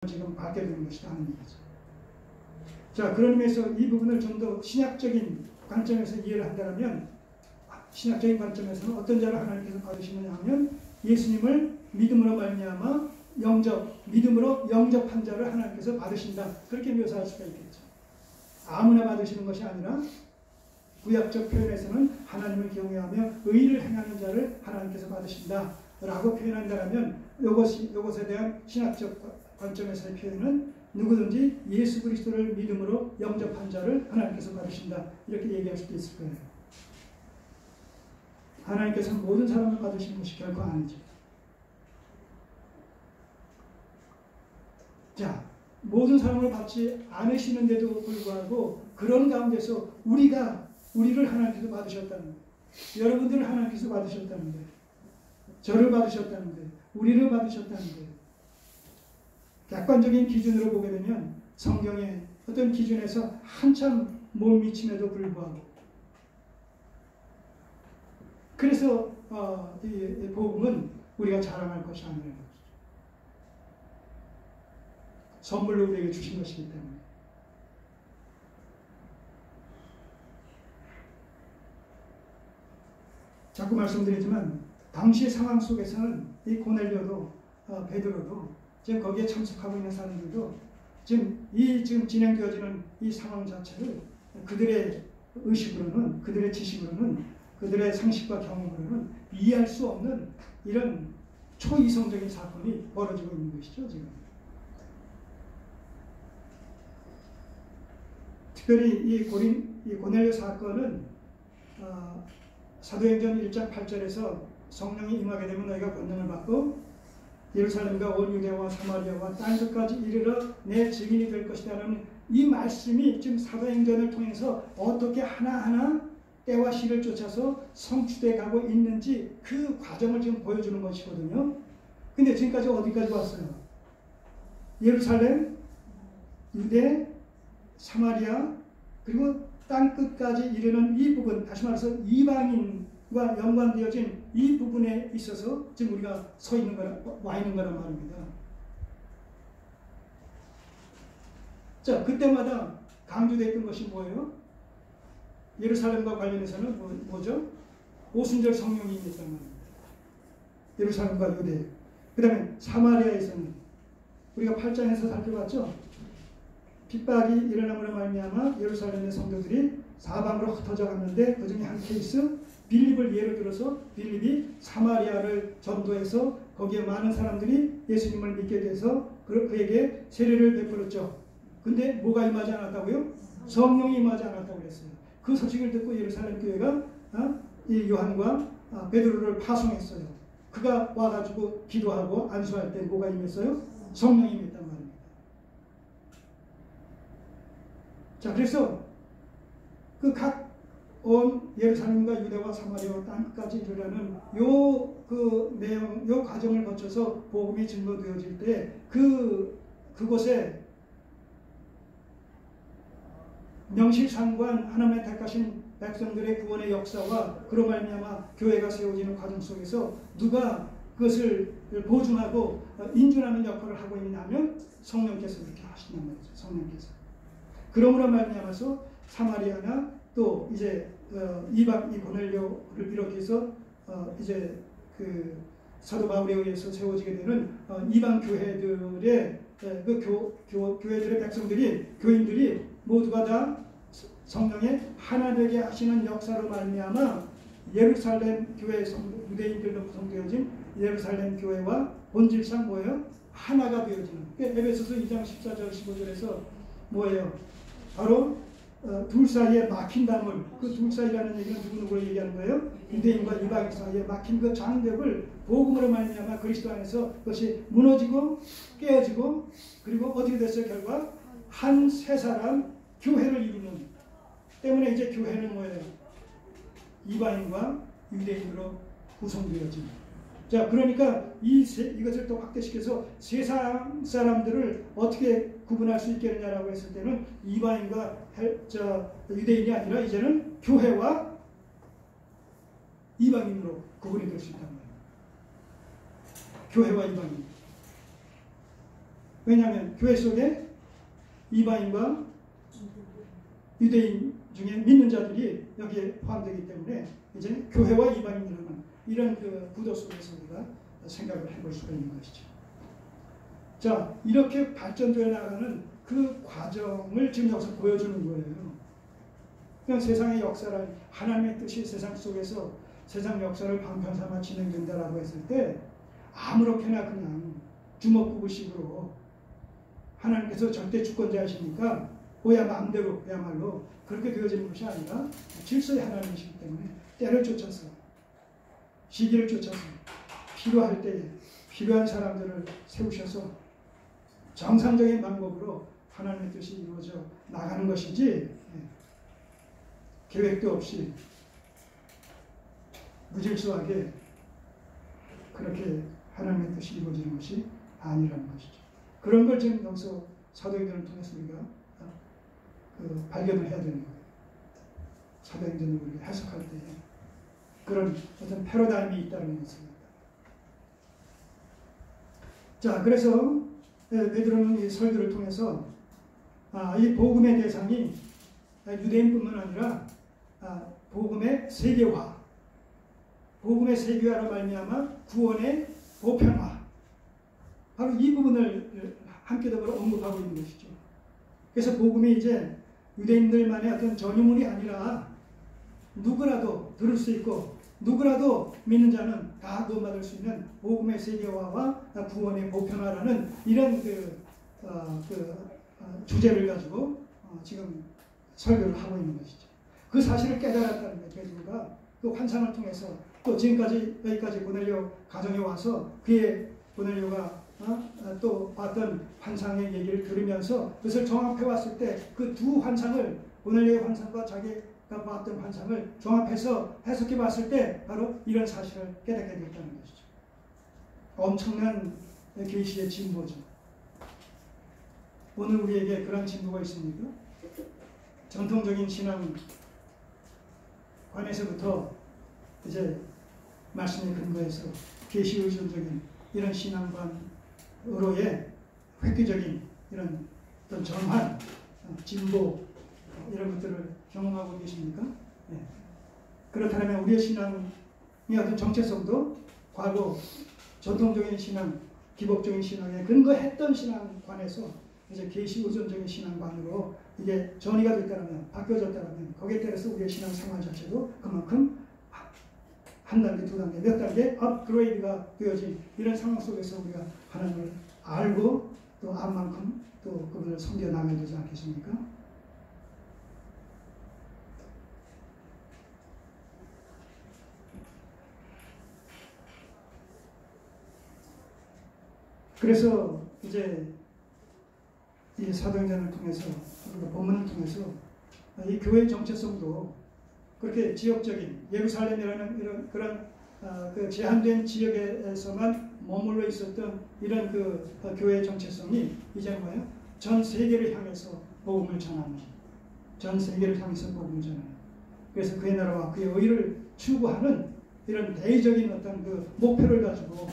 지금 받게 되는 것이다 하는 얘기죠. 자, 그런 의미에서 이 부분을 좀 더 신약적인 관점에서 이해를 한다면, 신약적인 관점에서는 어떤 자를 하나님께서 받으시느냐 하면 예수님을 믿음으로 말미암아 믿음으로 영접한 자를 하나님께서 받으신다. 그렇게 묘사할 수가 있겠죠. 아무나 받으시는 것이 아니라 구약적 표현에서는 하나님을 경외하며 의를 행하는 자를 하나님께서 받으신다 라고 표현한다면, 이것에 대한 신학적 관점에서의 표현은 누구든지 예수 그리스도를 믿음으로 영접한 자를 하나님께서 받으신다, 이렇게 얘기할 수도 있을 거예요. 하나님께서는 모든 사람을 받으시는 것이 결코 아니죠. 자, 모든 사람을 받지 않으시는데도 불구하고 그런 가운데서 우리를 하나님께서 받으셨다는 거예요. 여러분들을 하나님께서 받으셨다는 거예요. 저를 받으셨다는 거예요. 우리를 받으셨다는 거예요. 객관적인 기준으로 보게 되면 성경의 어떤 기준에서 한참 못 미침에도 불구하고, 그래서 이 복음은 우리가 자랑할 것이 아니라는 것이죠. 선물로 우리에게 주신 것이기 때문에. 자꾸 말씀드리지만 당시 상황 속에서는 이 고넬료도 베드로도 지금 거기에 참석하고 있는 사람들도 지금 진행되어지는 이 상황 자체를 그들의 의식으로는, 그들의 지식으로는, 그들의 상식과 경험으로는 이해할 수 없는 이런 초이성적인 사건이 벌어지고 있는 것이죠, 지금. 특별히 이 고넬료 사건은 사도행전 1장 8절에서 성령이 임하게 되면 너희가 권능을 받고 예루살렘과 온 유대와 사마리아와 땅끝까지 이르러 내 증인이 될 것이다라는 이 말씀이 지금 사도행전을 통해서 어떻게 하나하나 때와 시를 쫓아서 성취되어 가고 있는지 그 과정을 지금 보여주는 것이거든요. 근데 지금까지 어디까지 왔어요? 예루살렘, 유대, 사마리아, 그리고 땅끝까지 이르는 이 부분, 다시 말해서 이방인과 연관되어진 이 부분에 있어서 지금 우리가 와 있는 거란 말입니다. 자, 그때마다 강조됐던 것이 뭐예요? 예루살렘과 관련해서는 뭐죠? 오순절 성령이 임했단 말입니다. 예루살렘과 유대. 그 다음에 사마리아에서는 우리가 8장에서 살펴봤죠? 핍박이 일어남으로 말미암아 예루살렘의 성도들이 사방으로 흩어져 갔는데 그 중에 한 케이스, 빌립을 예로 들어서 빌립이 사마리아를 전도해서 거기에 많은 사람들이 예수님을 믿게 돼서 그에게 세례를 베풀었죠. 근데 뭐가 임하지 않았다고요? 성령이 임하지 않았다고 그랬어요. 그 소식을 듣고 예루살렘 교회가 이 요한과 베드로를 파송했어요. 그가 와가지고 기도하고 안수할 때 뭐가 임했어요? 성령이 임했단 말입니다. 자, 그래서 그 각 온 예루살렘과 유대와 사마리아와 땅끝까지 이르라는 그 내용, 요 과정을 거쳐서 복음이 증거되어질 때 그곳에 명실상부한 하나님의 택하신 백성들의 구원의 역사와 그로 말미암아 교회가 세워지는 과정 속에서 누가 그것을 보증하고 인준하는 역할을 하고 있냐면 성령께서 그렇게 하신단 말이죠. 성령께서. 그러므로 말미암아서 사마리아나 또 이제 이방 이 고넬료를 비롯해서 이제 그 사도 바울에 의해서 세워지게 되는 이방 교회들의 교회들의 백성들이, 교인들이 모두가 다 성령의 하나 되게 하시는 역사로 말미암아 예루살렘 교회 유대인들로 구성되어진 예루살렘 교회와 본질상 뭐예요? 하나가 되어지는. 에베소서 2장 14절 15절에서 뭐예요? 바로 둘 사이에 막힌 담을, 그 둘 사이라는 얘기는 누구를 얘기하는 거예요? 유대인과 이방인 사이에 막힌 그 장벽을 복음으로 말미암아 그리스도 안에서 그것이 무너지고 깨어지고, 그리고 어떻게 됐어요? 결과 한 세 사람 교회를 이루는 때문에 이제 교회는 뭐예요? 이방인과 유대인으로 구성되어집니다. 자, 그러니까 이것을 또 확대시켜서 세상 사람들을 어떻게 구분할 수 있겠느냐라고 했을 때는 이방인과 유대인이 아니라 이제는 교회와 이방인으로 구분이 될 수 있단 말이에요. 교회와 이방인. 왜냐하면 교회 속에 이방인과 유대인 중에 믿는 자들이 여기에 포함되기 때문에 이제 교회와 이방인이라는 이런 그 구도 속에서 우리가 생각을 해볼 수가 있는 것이죠. 자, 이렇게 발전되어 나가는 그 과정을 지금 여기서 보여주는 거예요. 그냥 세상의 역사를 하나님의 뜻이 세상 속에서 세상 역사를 방편 삼아 진행된다라고 했을 때 아무렇게나 그냥 주먹구구식으로 하나님께서 절대 주권자이시니까 오야 마음대로 그야말로 그렇게 되어지는 것이 아니라 질서의 하나님이시기 때문에 때를 쫓아서 시기를 쫓아서 필요할 때에 필요한 사람들을 세우셔서 정상적인 방법으로 하나님의 뜻이 이루어져 나가는 것이지 계획도 없이 무질서하게 그렇게 하나님의 뜻이 이루어지는 것이 아니라는 것이죠. 그런 걸 지금 여기서 사도행전을 통해서 우리가 발견을 해야 되는 거예요. 사도행전을 우리가 해석할 때 그런 어떤 패러다임이 있다는 것입니다. 자, 그래서 베드로는 이 설들을 통해서 이 복음의 대상이 유대인뿐만 아니라 복음의 세계화, 복음의 세계화로 말미암아 구원의 보편화, 바로 이 부분을 함께 더불어 언급하고 있는 것이죠. 그래서 복음이 이제 유대인들만의 어떤 전유물이 아니라 누구라도 들을 수 있고 누구라도 믿는 자는 다 구원받을 수 있는 복음의 세계화와 구원의 보편화라는 이런 주제를 가지고 지금 설교를 하고 있는 것이죠. 그 사실을 깨달았다는 거예요. 베드로가 그 환상을 통해서 또 지금까지 여기까지 고넬료 가정에 와서 그의 고넬료가 또 봤던 환상의 얘기를 들으면서 그것을 종합해 왔을 때 그 두 환상을 고넬료의 환상과 자기가 봤던 환상을 종합해서 해석해 봤을 때 바로 이런 사실을 깨닫게 됐다는 것이죠. 엄청난 계시의 진보죠. 오늘 우리에게 그런 진보가 있습니까? 전통적인 신앙 관에서부터 이제 말씀에 근거해서 계시의존적인 이런 신앙관으로의 획기적인 이런 어떤 전환, 진보 이런 것들을 경험하고 계십니까? 네. 그렇다면 우리의 신앙의 어떤 정체성도 과거 전통적인 신앙, 기복적인 신앙에 근거했던 신앙관에서 이제 계시의존적인 신앙관으로 이게 전이가 됐다면, 바뀌어졌다면 거기에 따라서 우리의 신앙 생활 자체도 그만큼 한 단계, 두 단계, 몇 단계 업그레이드가 되어진 이런 상황 속에서 우리가 하나님을 알고 또 안 만큼 또 그분을 섬겨 나가야 되지 않겠습니까? 그래서 이제 이 사도행전을 통해서 본문을 통해서 이 교회의 정체성도 그렇게 지역적인 예루살렘이라는 이런 그런 그 제한된 지역에서만 머물러 있었던 이런 그 교회의 정체성이 이제 뭐예요? 전 세계를 향해서 복음을 전하는, 전 세계를 향해서 복음을 전하는. 그래서 그의 나라와 그의 의를 추구하는 이런 대의적인 어떤 그 목표를 가지고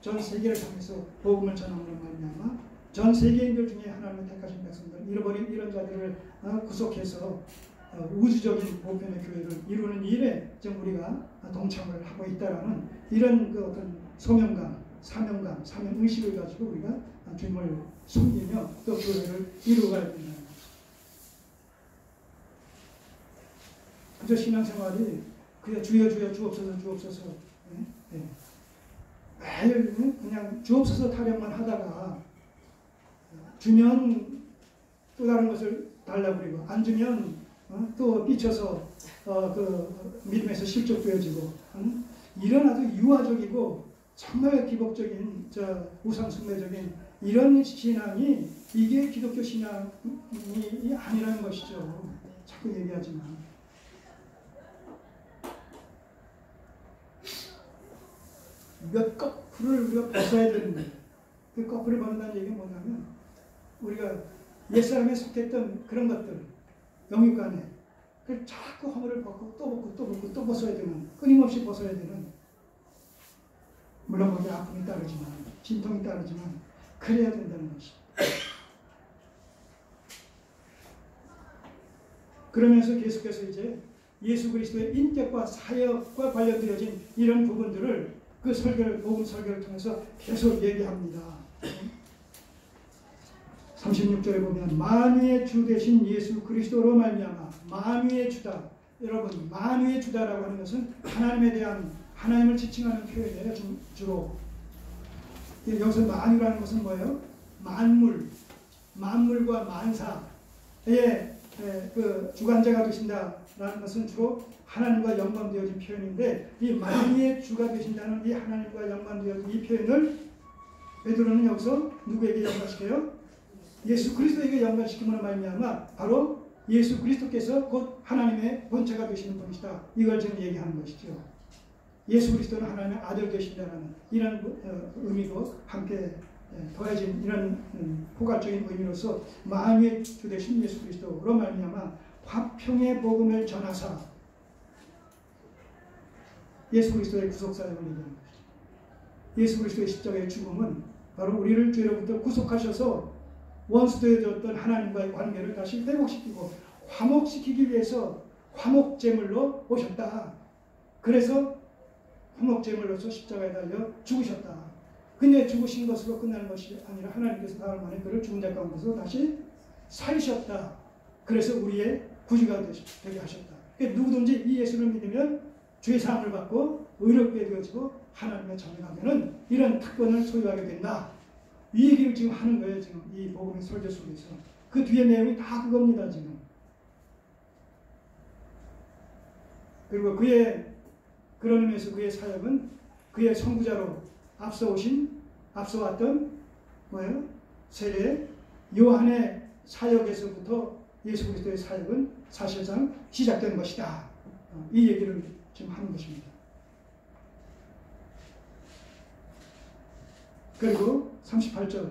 전 세계를 향해서 복음을 전함으로 말미암아 전 세계인들 중에 하나님의 택하신 백성들, 잃어버린 이런 자들을 구속해서 우주적인 보편의 교회를 이루는 일에 지금 우리가 동참을 하고 있다라는 이런 그 어떤 소명감, 사명감, 사명의식을 가지고 우리가 주님을 섬기며 또 교회를 이루어가야 된다는 거죠. 그저 신앙생활이 그냥 주여 주여 주옵소서 주옵소서 매일 그냥 주옵소서 타령만 하다가 주면 또 다른 것을 달라고 그러고 안 주면 또 삐쳐서 그 믿음에서 실족되어지고 이런 아주 유아적이고 정말 기복적인 우상숭배적인 이런 신앙이 이게 기독교 신앙이 아니라는 것이죠. 자꾸 얘기하지만 몇 거풀을 우리가 벗어야 되는데 그 거풀을 벗는다는 얘기가 뭐냐면 우리가 옛사람에 속했던 그런 것들 영육간에 그 자꾸 허물을 벗고 또 벗고 또 벗고 또 벗어야 되는 끊임없이 벗어야 되는 물론 거기에 아픔이 따르지만 진통이 따르지만 그래야 된다는 것입니다. 그러면서 계속해서 이제 예수 그리스도의 인격과 사역과 관련되어진 이런 부분들을 그 설교를, 복음 설교를 통해서 계속 얘기합니다. 36절에 보면 만유의 주 되신 예수 그리스도로 말미암아, 만유의 주다. 여러분, 만유의 주다라고 하는 것은 하나님에 대한, 하나님을 지칭하는 표현이에요. 주로 여기서 만유라는 것은 뭐예요? 만물, 만물과 만사의 그 주관자가 되신다라는 것은 주로 하나님과 연관되어진 표현인데, 이 만유의 주가 되신다는 이 하나님과 연관되어진 이 표현을 베드로는 여기서 누구에게 연관시켜요? 예수 그리스도에게 연관시킴으로 말미암아 바로 예수 그리스도께서 곧 하나님의 본체가 되시는 분이시다. 이걸 지금 얘기하는 것이죠. 예수 그리스도는 하나님의 아들 되신다는 이런 의미도 함께 더해진 이런 포괄적인 의미로서 만유의 주 되신 예수 그리스도로 말미암아 화평의 복음을 전하사, 예수 그리스도의 구속사역을 얘기하는 것이죠. 예수 그리스도의 십자가의 죽음은 바로 우리를 죄로부터 구속하셔서 원수되어졌던 하나님과의 관계를 다시 회복시키고 화목시키기 위해서 화목제물로 오셨다. 그래서 화목제물로서 십자가에 달려 죽으셨다. 근데 죽으신 것으로 끝나는 것이 아니라 하나님께서 다음 만에 그를 죽은 자 가운데서 다시 살리셨다. 그래서 우리의 구주가 되게 하셨다. 그러니까 누구든지 이 예수를 믿으면 죄사함을 받고 의롭게 되어지고 하나님의 자녀가 되는 이런 특권을 소유하게 된다. 이 얘기를 지금 하는 거예요. 지금 이 복음의 설교 속에서. 그 뒤에 내용이 다 그겁니다. 지금. 그리고 그런 의미에서 그의 사역은 그의 선구자로 앞서왔던 뭐예요? 세례 요한의 사역에서부터 예수 그리스도의 사역은 사실상 시작된 것이다. 이 얘기를 지금 하는 것입니다. 그리고 38절,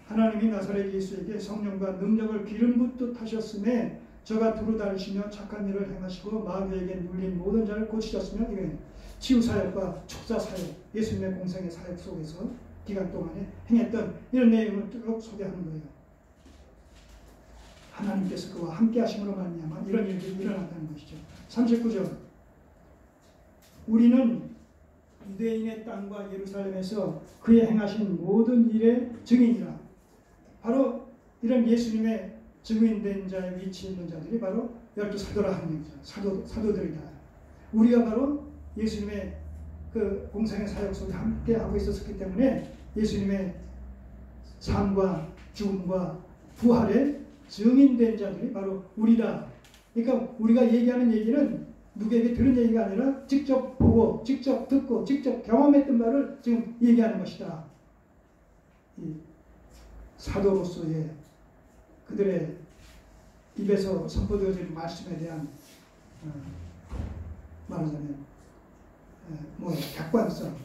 하나님이 나사렛 예수에게 성령과 능력을 기름 붓듯 하셨음에 저가 두루 다니시며 착한 일을 행하시고 마귀에게 눌린 모든 자를 고치셨으며, 이게 치유사역과 촉사사역, 예수님의 공생의 사역 속에서 기간 동안에 행했던 이런 내용을 쭉 소개하는 거예요. 하나님께서 그와 함께 하심으로 말미암아 이런 일들이 일어났다는 것이죠. 39절, 우리는 유대인의 땅과 예루살렘에서 그의 행하신 모든 일의 증인이라. 바로 이런 예수님의 증인된 자의 위치에 있는 자들이 바로 12 사도라 하는 얘기죠. 사도들이다. 우리가 바로 예수님의 그 공생의 사역 속에 함께 하고 있었기 때문에 예수님의 삶과 죽음과 부활의 증인된 자들이 바로 우리다. 그러니까 우리가 얘기하는 얘기는 누구에게 들은 얘기가 아니라 직접 보고 직접 듣고 직접 경험했던 바를 지금 얘기하는 것이다. 이 사도로서의 그들의 입에서 선포되어진 말씀에 대한 말하자면 객관성,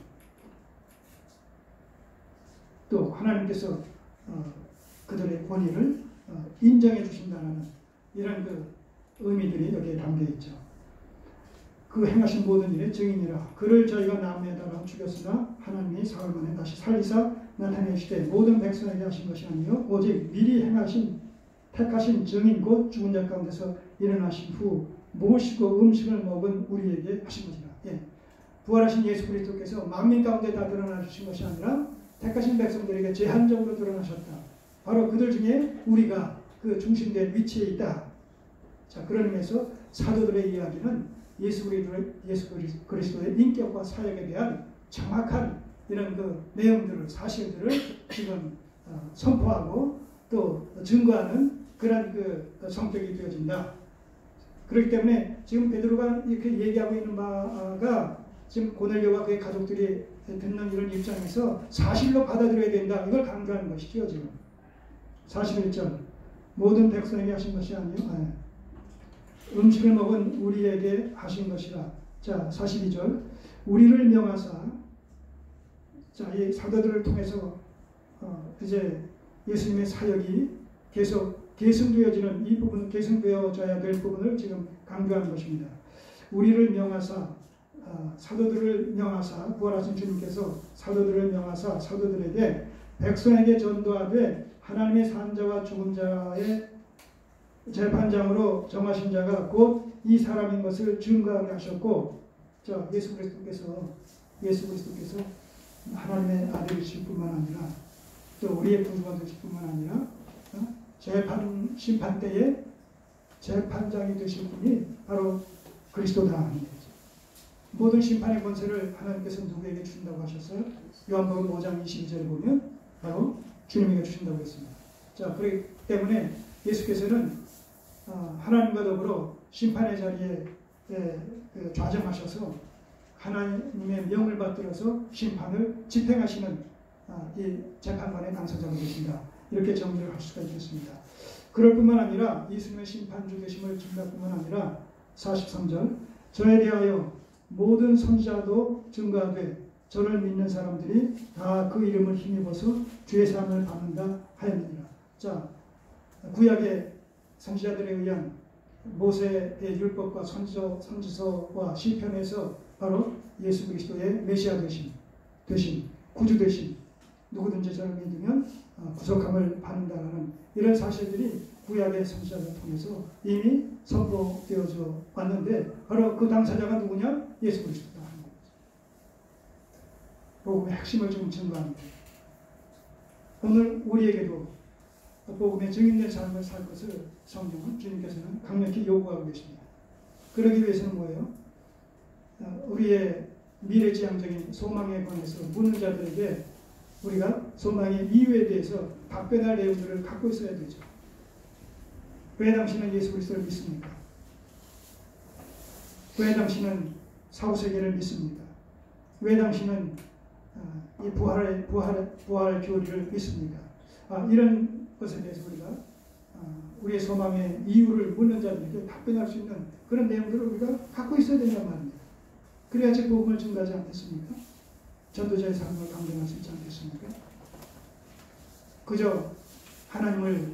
또 하나님께서 그들의 권위를 인정해 주신다는 이런 그 의미들이 여기에 담겨 있죠. 그 행하신 모든 일의 증인이라. 그를 저희가 나무에 달아 죽였으나 하나님이 사흘 만에 다시 살리사 나타내시되 모든 백성에게 하신 것이 아니요 오직 미리 택하신 증인 곧 죽은 자 가운데서 일어나신 후 모시고 음식을 먹은 우리에게 하신 것이라. 예. 부활하신 예수 그리스도께서 만민 가운데 다 드러나 주신 것이 아니라 택하신 백성들에게 제한적으로 드러나셨다. 바로 그들 중에 우리가 그 중심된 위치에 있다. 자, 그런 의미에서 사도들의 이야기는 예수 그리스도의 인격과 사역에 대한 정확한 이런 그 내용들을, 사실들을 지금 선포하고 또 증거하는 그런 그 성격이 되어진다. 그렇기 때문에 지금 베드로가 이렇게 얘기하고 있는 바가 지금 고넬료와 그의 가족들이 듣는 이런 입장에서 사실로 받아들여야 된다. 이걸 강조하는 것이죠. 지금 41절, 모든 백성에게 하신 것이 아니요 음식을 먹은 우리에게 하신 것이라. 자, 42절, 우리를 명하사. 자, 이 사도들을 통해서 이제 예수님의 사역이 계속 계승되어지는 이 부분, 계승되어져야 될 부분을 지금 강조하는 것입니다. 우리를 명하사, 사도들을 명하사, 부활하신 주님께서 사도들을 명하사 사도들에게 백성에게 전도하되 하나님의 산자와 죽은 자의 재판장으로 정하신 자가 곧 이 사람인 것을 증거하게 하셨고, 자, 예수 그리스도께서 하나님의 아들이실 뿐만 아니라 또 우리의 구주가 되실 뿐만 아니라 심판 때에 재판장이 되실 분이 바로 그리스도다 하는 거죠. 모든 심판의 권세를 하나님께서 누구에게 주신다고 하셨어요? 요한복음 5장 22절에 보면 바로 주님에게 주신다고 했습니다. 자, 그렇기 때문에 예수께서는 하나님과 더불어 심판의 자리에 좌정하셔서 하나님의 명을 받들어서 심판을 집행하시는 이 재판관의 당사자가 되신다. 이렇게 정리를 할 수가 있겠습니다. 그럴 뿐만 아니라 예수님의 심판주 되심을 증거할 뿐만 아니라 43절 저에 대하여 모든 선지자도 증거하되 저를 믿는 사람들이 다 그 이름을 힘입어서 주의 사함을 받는다 하였느니라. 자, 구약의 선지자들에 의한 모세의 율법과 선지서와 시편에서 바로 예수 그리스도의 메시아 되신 구주 되신 누구든지 저를 믿으면 구속함을 받는다라는 이런 사실들이 구약의 선지자를 통해서 이미 선포되어져 왔는데 바로 그 당사자가 누구냐? 예수 그리스도다 하는 거죠. 복음의 핵심을 좀 증거합니다. 오늘 우리에게도 복음의 증인된 삶을 살 것을 성경은 주님께서는 강력히 요구하고 계십니다. 그러기 위해서는 뭐예요? 우리의 미래지향적인 소망에 관해서 묻는 자들에게 우리가 소망의 이유에 대해서 답변할 내용들을 갖고 있어야 되죠. 왜 당신은 예수 그리스도를 믿습니까? 왜 당신은 사후세계를 믿습니까? 왜 당신은 이 부활 교리를 믿습니까? 이런 것에 대해서 우리가 우리의 소망의 이유를 묻는 자들에게 답변할 수 있는 그런 내용들을 우리가 갖고 있어야 된단 말입니다. 그래야지 복음을 증거하지 않겠습니까? 전도자의 삶을 감당할 수 있지 않겠습니까? 그저 하나님을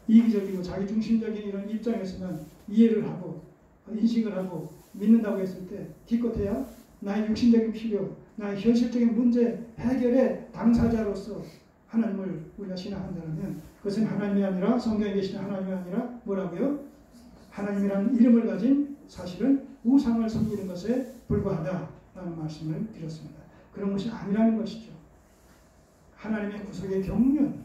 이기적이고 자기중심적인 이런 입장에서만 이해를 하고 인식을 하고 믿는다고 했을 때 기껏해야 나의 육신적인 필요, 나의 현실적인 문제 해결의 당사자로서 하나님을 우리가 신앙한다면 그것은 하나님이 아니라 성경에 계시는 하나님이 아니라 뭐라고요? 하나님이라는 이름을 가진 사실은 우상을 섬기는 것에 불과하다라는 말씀을 드렸습니다. 그런 것이 아니라는 것이죠. 하나님의 구속의 경륜,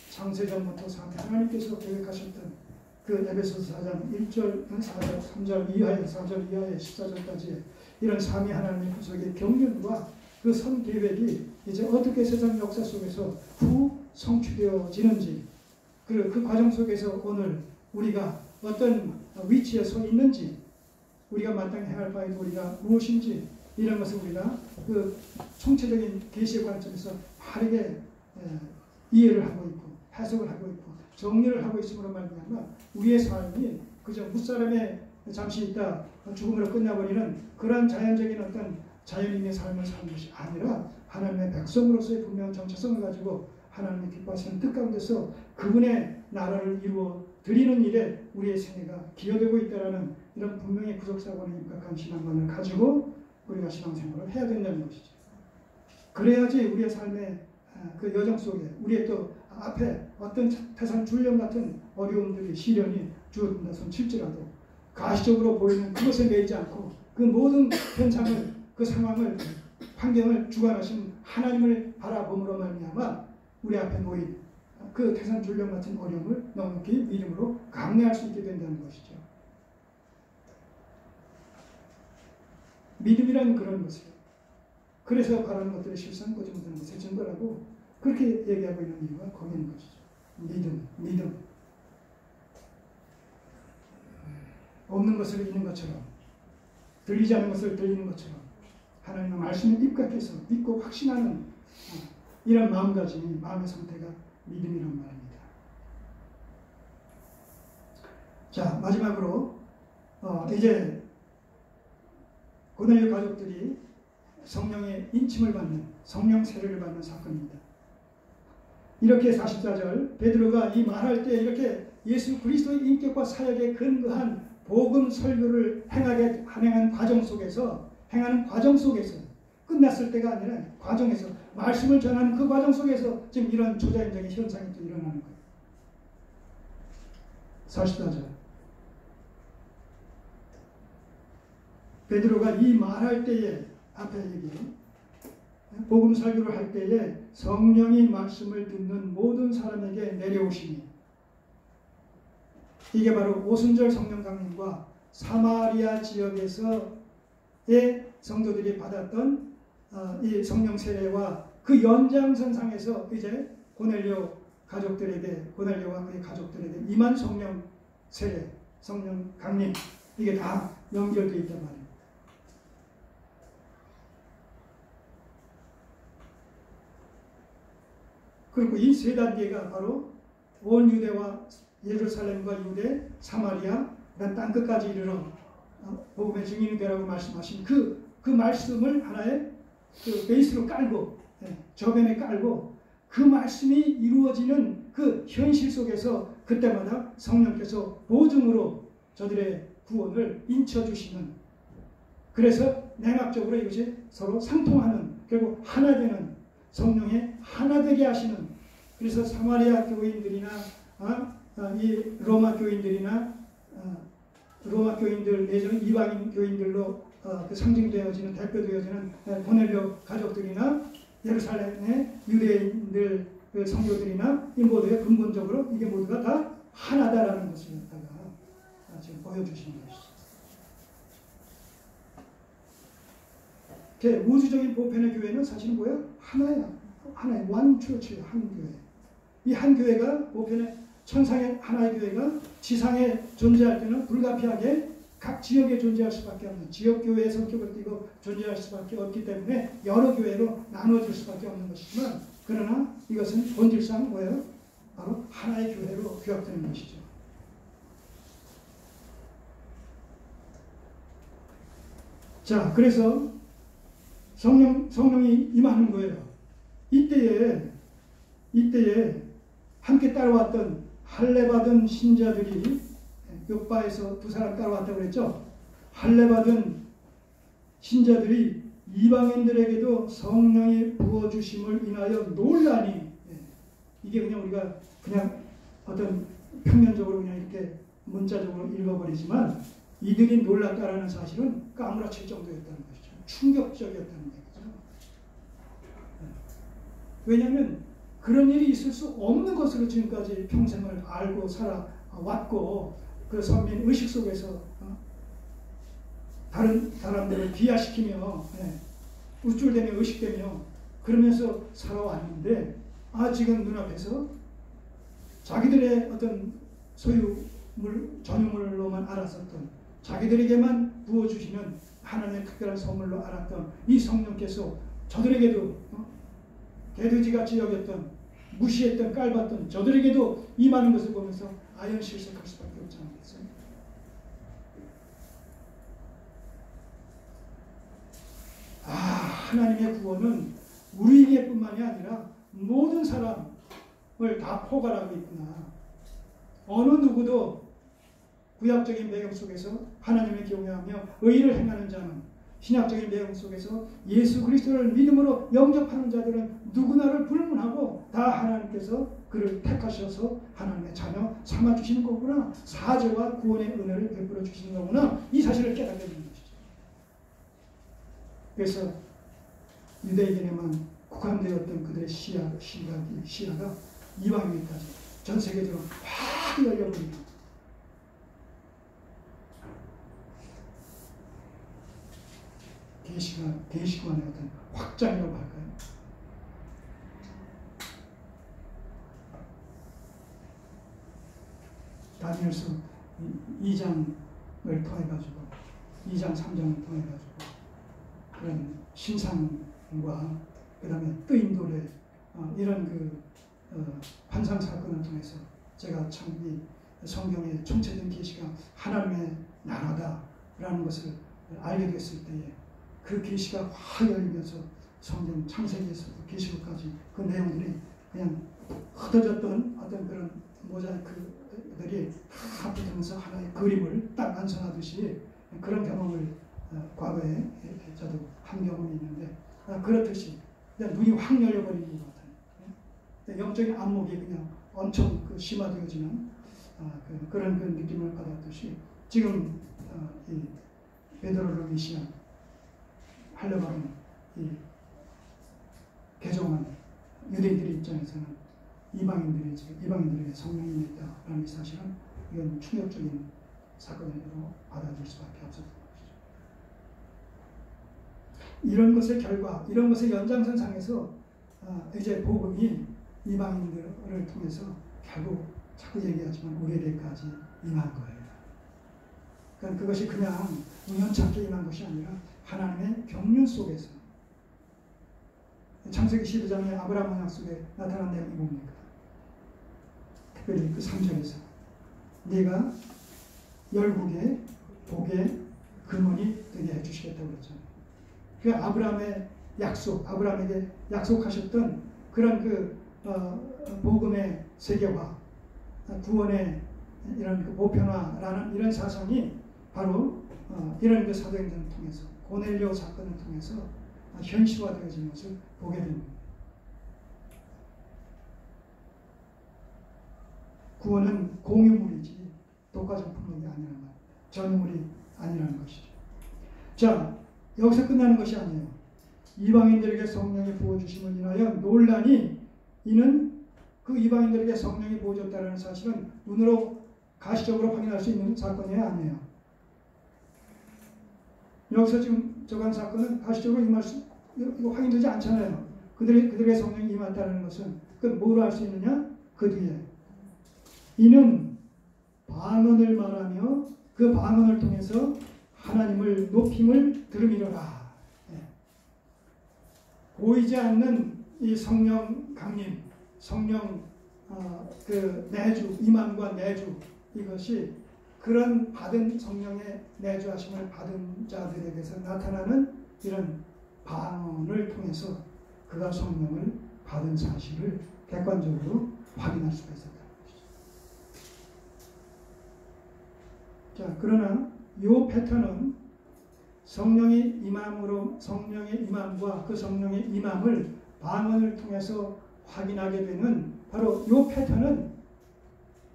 창세전부터 하나님께서 계획하셨던 그 에베소서 4장 1절, 4절, 3절 이하에 4절 이하에 14절까지 이런 삼위 하나님의 구속의 경륜과 그 선 계획이 이제 어떻게 세상 역사 속에서 후 성취되어지는지 그 과정 속에서 오늘 우리가 어떤 위치에 서 있는지 우리가 마땅히 해야 할 바의 도리가 무엇인지 이런 것을 우리가 그 총체적인 계시의 관점에서 바르게 이해를 하고 있고 해석을 하고 있고 정리를 하고 있음으로 말미암아 우리의 삶이 그저 무사람에 잠시 있다 죽음으로 끝나버리는 그러한 자연적인 어떤 자연인의 삶을 사는 것이 아니라 하나님의 백성으로서의 분명한 정체성을 가지고 하나님의 기뻐하시는 뜻 가운데서 그분의 나라를 이루어 드리는 일에 우리의 생애가 기여되고 있다는 이런 분명히 구속사관에 입각한 신앙관을 가지고 우리가 신앙생활을 해야 된다는 것이죠. 그래야지 우리의 삶의 그 여정 속에 우리의 또 앞에 어떤 태산 줄령 같은 어려움들이 시련이 주어진다 손 칠지라도 가시적으로 보이는 그것에 매이지 않고 그 모든 현상을 그 상황을 환경을 주관하신 하나님을 바라봄으로 말미암아 우리 앞에 놓인 그 태산 줄령 같은 어려움을 넉넉히 믿음으로 강례할 수 있게 된다는 것이죠. 믿음이라는 그런 것이에요. 그래서 바라는 것들의 실상 꼬집어드는 것의 증거라고 그렇게 얘기하고 있는 이유가 거기 있는 것이죠. 믿음. 없는 것을 있는 것처럼 들리지 않는 것을 들리는 것처럼 하나님의 말씀에 입각해서 믿고 확신하는 이런 마음가짐이 마음의 상태가 믿음이란 말입니다. 자, 마지막으로 이제 고넬료 가족들이 성령의 인침을 받는 성령 세례를 받는 사건입니다. 이렇게 44절 베드로가 이 말할 때 이렇게 예수 그리스도의 인격과 사역에 근거한 복음 설교를 행하는 과정 속에서 끝났을 때가 아니라 과정에서 말씀을 전하는 그 과정 속에서 지금 이런 조자인적인 현상이 또 일어나는 거예요. 44절. 베드로가 이 말할 때에 앞에 얘기 복음 설교를 할 때에 성령이 말씀을 듣는 모든 사람에게 내려오시니 이게 바로 오순절 성령 강림과 사마리아 지역에서의 성도들이 받았던 이 성령 세례와 그 연장선상에서 이제 고넬료 가족들에게 고넬료와 그의 가족들에게 임한 성령 세례, 성령 강림 이게 다 연결되어 있단 말이에요. 그리고 이 세 단계가 바로 온 유대와 예루살렘과 유대, 사마리아, 그다음 땅끝까지 이르러 복음의 증인이 되라고 말씀하신 그 말씀을 하나의 그 베이스로 깔고 저변에 깔고 그 말씀이 이루어지는 그 현실 속에서 그때마다 성령께서 보증으로 저들의 구원을 인쳐주시는 그래서 냉학적으로 이것이 서로 상통하는 결국 하나 되는 성령의 하나 되게 하시는 그래서 사마리아 교인들이나 이 로마 교인들이나 로마 교인들 내지는 이방인 교인들로 그 상징되어지는 대표되어지는 고넬료 가족들이나 예루살렘의 유대인들 그 성도들이나 이 모두의 근본적으로 이게 모두가 다 하나다라는 것을 갖다가 지금 보여주시는 것이죠. 우주적인 보편의 교회는 사실은 뭐예요? 하나야. 하나의 원처치 한 교회. 이 한 교회가 보편의 천상의 하나의 교회가 지상에 존재할 때는 불가피하게 각 지역에 존재할 수밖에 없는 지역교회의 성격을 띠고 존재할 수밖에 없기 때문에 여러 교회로 나눠질 수밖에 없는 것이지만 그러나 이것은 본질상 뭐예요? 바로 하나의 교회로 규합되는 것이죠. 자, 그래서 성령이 임하는 거예요. 이때에 함께 따라왔던 할례받은 신자들이 요바에서 두 사람 따라왔다고 그랬죠. 할례받은 신자들이 이방인들에게도 성령이 부어주심을 인하여 놀라니 이게 그냥 우리가 그냥 어떤 평면적으로 그냥 이렇게 문자적으로 읽어버리지만 이들이 놀랐다라는 사실은 까무라칠 정도였다는 것이죠. 충격적이었다는 얘기죠. 왜냐하면 그런 일이 있을 수 없는 것으로 지금까지 평생을 알고 살아왔고 그 선민 의식 속에서 다른 사람들을 비하시키며 우쭐대며 의식되며 그러면서 살아왔는데 지금 눈앞에서 자기들의 어떤 소유물 전유물로만 알았었던 자기들에게만 부어주시는 하나님의 특별한 선물로 알았던 이 성령께서 저들에게도 개돼지같이 여겼던 무시했던 깔봤던 저들에게도 임하는 것을 보면서 아연실색할 수밖에 없지 않겠어요? 하나님의 구원은 우리에게뿐만이 아니라 모든 사람을 다 포괄하고 있구나. 어느 누구도 구약적인 배경 속에서 하나님을 경외하며 의를 행하는 자는 신약적인 배경 속에서 예수 그리스도를 믿음으로 영접하는 자들은 누구나를 불문하고 다 하나님께서 그를 택하셔서 하나님의 자녀 삼아주시는 거구나. 사죄와 구원의 은혜를 베풀어 주시는 거구나. 이 사실을 깨닫게 되는 것이죠. 그래서 유대인에게만 국한되었던 그들의 시야가 이방인까지 전 세계적으로 확 열려버립니다. 계시관의 어떤 확장이라고 할까요? 다니엘서 2장을 통해 가지고 2장 3장을 통해 가지고 그런 신상과 그 다음에 뜨인돌의 이런 환상 사건을 통해서 제가 참 이 성경에 총체된 계시가 하나님의 나라다라는 것을 알게 됐을 때에 그 계시가 확 열리면서 성경 창세기에서부터 계시록까지 그 내용들이 그냥 흩어졌던 어떤 그런 모자이크들이 다 붙으면서 하나의 그림을 딱 완성하듯이 그런 경험을 과거에 저도 한 경험이 있는데 그렇듯이 눈이 확 열려버리는 것 같아요. 영적인 안목이 그냥 엄청 심화되어지는 그런 느낌을 받았듯이 지금 이 베드로를 위시한 하려고 하는 이 개종한 유대인들의 입장에서는 이방인들에게 성령이 임했다라는 사실은 이건 충격적인 사건으로 받아들일 수밖에 없었던 것이죠. 이런 것의 결과, 이런 것의 연장선상에서 이제 복음이 이방인들을 통해서 결국 자꾸 얘기하지만 우리에게까지 임한 거예요. 그러니까 그것이 그냥 우연찮게 임한 것이 아니라 하나님의 경륜 속에서 창세기 12장의 아브라함 언약 속에 나타난 내용이 뭡니까? 특별히 그 3절에서 네가 열국의 복의 근원이 되게 해주시겠다고 그랬잖아요. 그 아브라함의 약속, 아브라함에게 약속하셨던 그런 복음의 세계화, 구원의 이런 보편화라는 이런 사상이 바로 이런 사도행전을 통해서 고넬료 사건을 통해서 현실화되어지는 것을 보게 됩니다. 구원은 공유물이지 독과점품이 아니라는 말, 전유물이 아니라는 것이죠. 자, 여기서 끝나는 것이 아니에요. 이방인들에게 성령이 부어주심을 인하여 논란이, 이는 그 이방인들에게 성령이 부어졌다는 사실은 눈으로 가시적으로 확인할 수 있는 사건이 아니에요. 여기서 지금 저간 사건은 가시적으로 이거 확인되지 않잖아요. 그들의 성령이 임했다는 것은 그 뭐로 알 수 있느냐? 그 뒤에 이는 방언을 말하며 그 방언을 통해서 하나님을 높임을 들음이로라. 보이지 않는 이 성령 강림, 성령 내주, 임함과 내주, 이것이 그런 받은 성령의 내주하심을 받은 자들에게서 나타나는 이런 방언을 통해서 그가 성령을 받은 사실을 객관적으로 확인할 수가 있었다는 것이죠. 자, 그러나 이 패턴은 성령의 임함과 그 성령의 임함을 방언을 통해서 확인하게 되는 바로 이 패턴은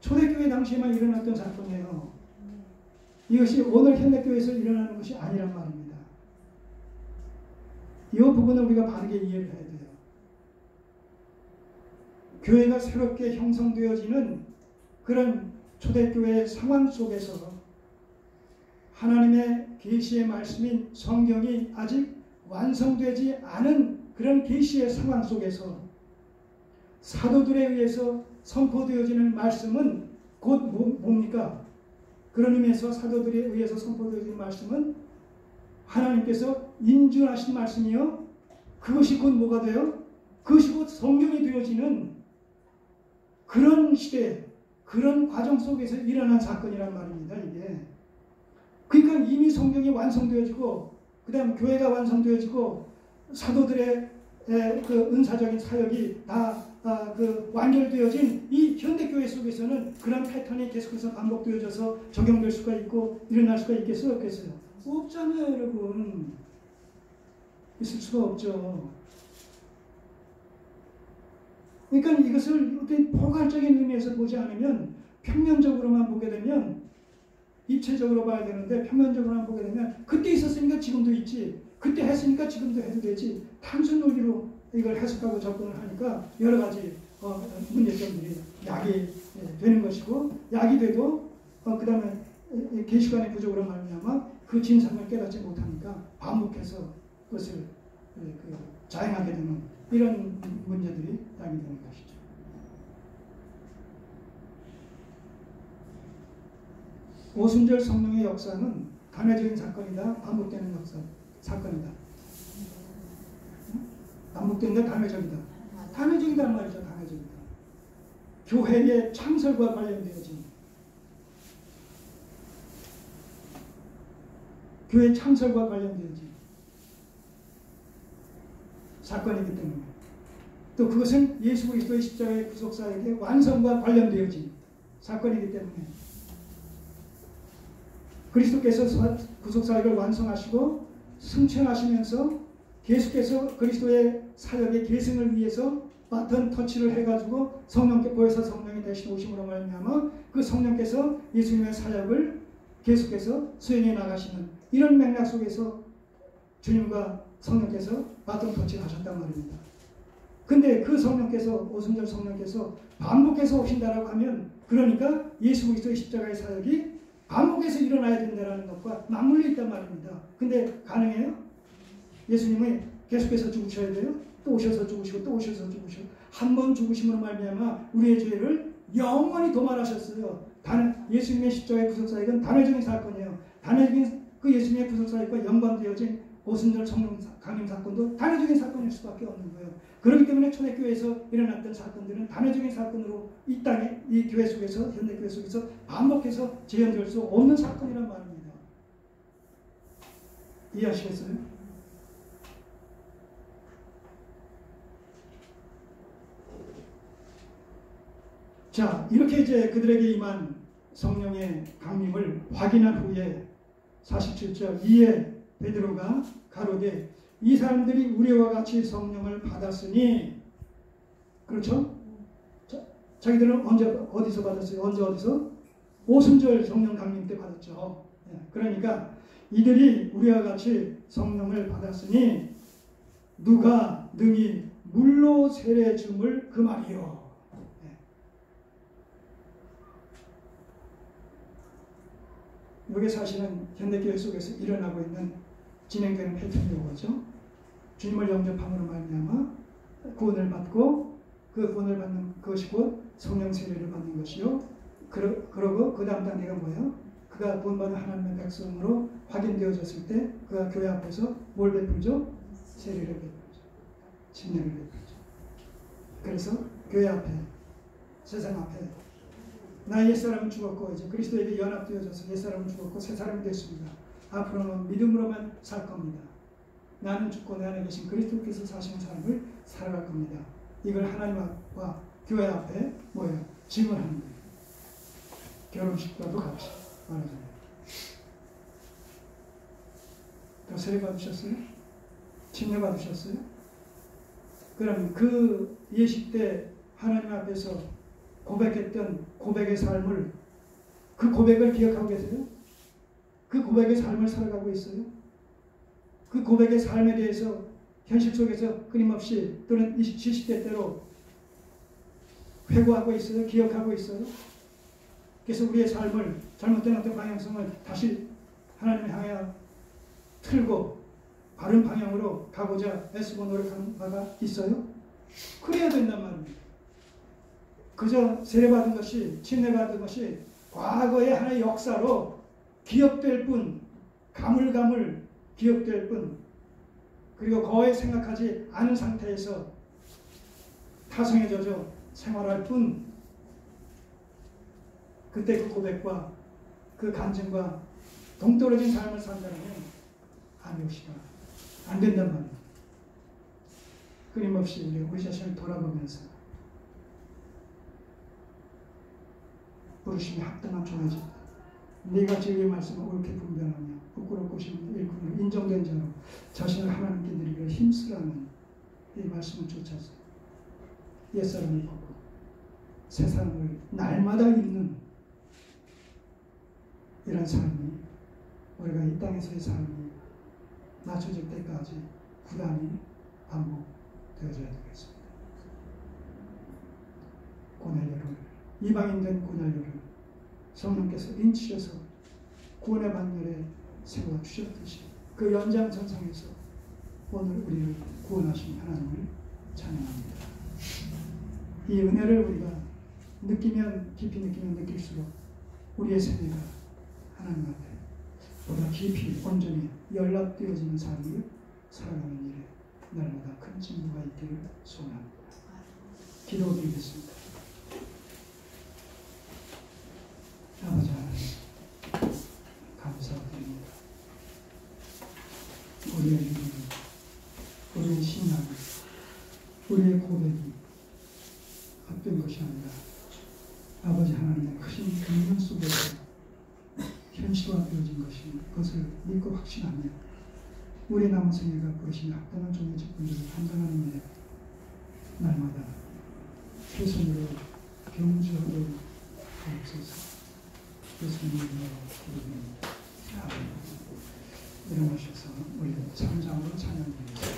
초대교회 당시에만 일어났던 사건이에요. 이것이 오늘 현대교회에서 일어나는 것이 아니란 말입니다. 이 부분을 우리가 바르게 이해를 해야 돼요. 교회가 새롭게 형성되어지는 그런 초대교회의 상황 속에서 하나님의 계시의 말씀인 성경이 아직 완성되지 않은 그런 계시의 상황 속에서 사도들에 의해서 선포되어지는 말씀은 곧 뭡니까? 그런 의미에서 사도들에 의해서 선포되어지는 말씀은 하나님께서 인준하신 말씀이요. 그것이 곧 뭐가 돼요? 그것이 곧 성경이 되어지는 그런 시대, 그런 과정 속에서 일어난 사건이란 말입니다. 이게. 그러니까 이미 성경이 완성되어지고 그 다음 교회가 완성되어지고 사도들의 그 은사적인 사역이 다 완결되어진 이 현대교회 속에서는 그런 패턴이 계속해서 반복되어져서 적용될 수가 있고 일어날 수가 있겠어요? 없겠어요? 없잖아요, 여러분. 있을 수가 없죠. 그러니까 이것을 어떤 포괄적인 의미에서 보지 않으면 평면적으로만 보게 되면 입체적으로 봐야 되는데 평면적으로만 보게 되면 그때 있었으니까 지금도 있지, 그때 했으니까 지금도 해도 되지, 단순 논리로 이걸 해석하고 접근을 하니까 여러 가지 문제점들이 야기 되는 것이고, 야기 돼도 그 다음에 계시관의 부족으로 말미암아 그 진상을 깨닫지 못하니까 반복해서 그것을 자행하게 되는 이런 문제들이 야기되는 것이죠. 오순절 성령의 역사는 단회적인 사건이다, 반복되는 사건이다. 반복된다, 단회적이다. 단회적이란 말이죠, 단회적이다. 교회의 창설과 관련되어진, 교회 창설과 관련되어진 사건이기 때문에, 또 그것은 예수 그리스도의 십자가의 구속사역의 완성과 관련되어진 사건이기 때문에 그리스도께서 구속사역을 완성하시고 승천하시면서 계속해서 그리스도의 사역의 계승을 위해서 바톤 터치를 해가지고 성령께 보혜사 성령이 대신 오심으로 말미암아 그 성령께서 예수님의 사역을 계속해서 수행해 나가시는 이런 맥락 속에서 주님과 성령께서 바톤 터치를 하셨단 말입니다. 근데 그 성령께서 오순절 성령께서 반복해서 오신다라고 하면 그러니까 예수 그리스도의 십자가의 사역이 반복해서 일어나야 된다는 것과 맞물려 있단 말입니다. 근데 가능해요? 예수님이 계속해서 죽으셔야 돼요? 또 오셔서 죽으시고 또 오셔서 죽으시고 한 번 죽으심으로 말미암아 우리의 죄를 영원히 도말하셨어요. 예수님의 십자가의 구속사역은 단회적인 사건이에요. 단회적인 그 예수님의 구속사역과 연관되어진 오순절 성령 강림 사건도 단회적인 사건일 수밖에 없는 거예요. 그렇기 때문에 초대교회에서 일어났던 사건들은 단회적인 사건으로 이 땅에 이 교회 속에서 현대교회 속에서 반복해서 재현될 수 없는 사건이란 말입니다. 이해하시겠어요? 자, 이렇게 이제 그들에게 임한 성령의 강림을 확인한 후에 47절 이에 베드로가 가로되 이 사람들이 우리와 같이 성령을 받았으니 그렇죠? 자기들은 언제 어디서 받았어요? 어디서? 오순절 성령 강림 때 받았죠. 그러니까 이들이 우리와 같이 성령을 받았으니 누가 능히 물로 세례 줌을 그 말이요. 이게 사실은 현대교회 속에서 일어나고 있는 진행되는 패턴이죠. 주님을 영접함으로 말미암아 구원을 받고 그 구원을 받는 것이 곧 성령 세례를 받는 것이요. 그러고 그 다음 단계가 뭐예요? 그가 구원받은 하나님의 백성으로 확인되어졌을 때 그가 교회 앞에서 뭘 베풀죠? 세례를 베풀죠. 침례를 베풀죠. 그래서 교회 앞에 세상 앞에 나 옛사람은 죽었고 이제 그리스도에게 연합되어져서 옛사람은 죽었고 새사람이 됐습니다. 앞으로는 믿음으로만 살 겁니다. 나는 죽고 내 안에 계신 그리스도께서 사시는 삶을 살아갈 겁니다. 이걸 하나님과 교회 앞에 뭐예요? 증언하는 거예요. 결혼식과도 같이 말하잖아요. 또 세례 받으셨어요? 침례 받으셨어요? 그럼 그 예식 때 하나님 앞에서 고백했던 고백의 삶을 그 고백을 기억하고 계세요? 그 고백의 삶을 살아가고 있어요? 그 고백의 삶에 대해서 현실 속에서 끊임없이 또는 70대 때로 회고하고 있어요? 기억하고 있어요? 그래서 우리의 삶을 잘못된 어떤 방향성을 다시 하나님을 향해 틀고 바른 방향으로 가고자 애쓰고 노력하는 바가 있어요? 그래야 된단 말입니다. 그저 세례받은 것이 침례받은 것이 과거의 하나의 역사로 기억될 뿐 가물가물 기억될 뿐 그리고 거의 생각하지 않은 상태에서 타성에 젖어 생활할 뿐 그때 그 고백과 그 간증과 동떨어진 삶을 산다면 안 된단 말이에요. 끊임없이 우리 자신을 돌아보면서 부르심이 합당한 종이지 네가 진리의 말씀을 옳게 분별하며 부끄럽고 싶은 일꾼으로 인정된 자로 자신을 하나님께 드리기를 힘쓰라는 이 말씀을 쫓아서 옛사람을 벗고 새사람을 날마다 입는 이런 삶이 우리가 이 땅에서의 삶이 맞춰질 때까지 부단히 반복되어져야 되겠습니다. 고넬료를 이방인된 고넬료를 성령께서 인치셔서 구원의 반열에 세워주셨듯이 그 연장선상에서 오늘 우리를 구원하신 하나님을 찬양합니다. 이 은혜를 우리가 느끼면 깊이 느끼면 느낄수록 우리의 생애가 하나님 앞에 보다 깊이 온전히 연락되어지는 삶을 살아가는 일에 날마다 큰 진보가 있기를 소원합니다. 기도드리겠습니다. 아버지 하나님 감사드립니다. 우리의 믿음, 우리의 신앙, 우리의 고백이 헛된 것이 아니라 아버지 하나님의 크신 긍휼 속에서 현실화되어진 것이 그것을 믿고 확신하며 우리 남은 생애가 부르신 합당한 종의 직분들을 감당하는 데 날마다 최선으로 경주하도록 하옵소서. 예수님의 이름으로 기도드립니다. 아멘. 일어나셔서 우리 참장으로 찬양드리겠습니다.